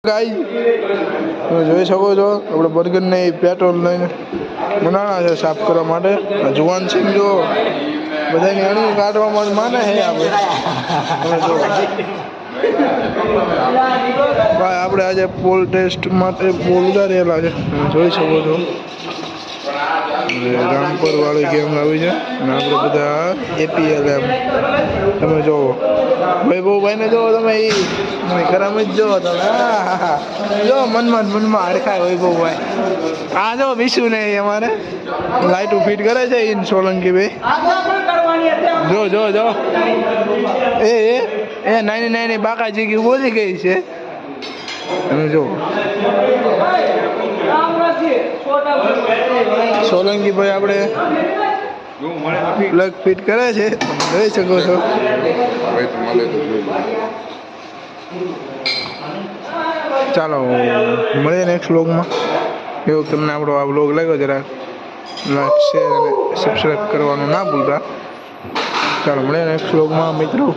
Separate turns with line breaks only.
guys તમે જોઈ શકો છો આપણે બર્ગરને પેટ્રોલ લઈને બનાવવા છે સાફ કરવા માટે જુવાન સિંહ જો બધાની અણી કાઢવામાં માને છે આપણે જો ભાઈ આપણે આજે પોલ ટેસ્ટ માટે પોલ ઉતારેલા છે તમે જોઈ શકો છો રામપર વાળી ગેમ આવી છે અને આપણે બધા એપીએલ એમ તમે જોવો વૈભવભાઈને જોવો તમે એ ગરમ જ જોવો તમે જો મનમાં હડકાય વૈભવભાઈ આ જો વિશુ ને અમારે લાઇટો ફિટ કરે છે ઇન સોલંકી ભાઈ જો જો જો એ નાની નાની બાકાજી કી બોલી ગઈ છે તમે જો સોલંકી ભાઈ આપણે પ્લગ ફિટ કરે છે તમે જોઈ શકો છો ચાલો મળીએ નેક્સ્ટ વ્લોગમાં એવું તમને આપણો આ વ્લોગ લાગ્યો જરા લાઈક શેર અને સબસ્ક્રાઈબ કરવાનું ના ભૂલતા ચાલો મળીએ નેક્સ્ટ વ્લોગમાં મિત્રો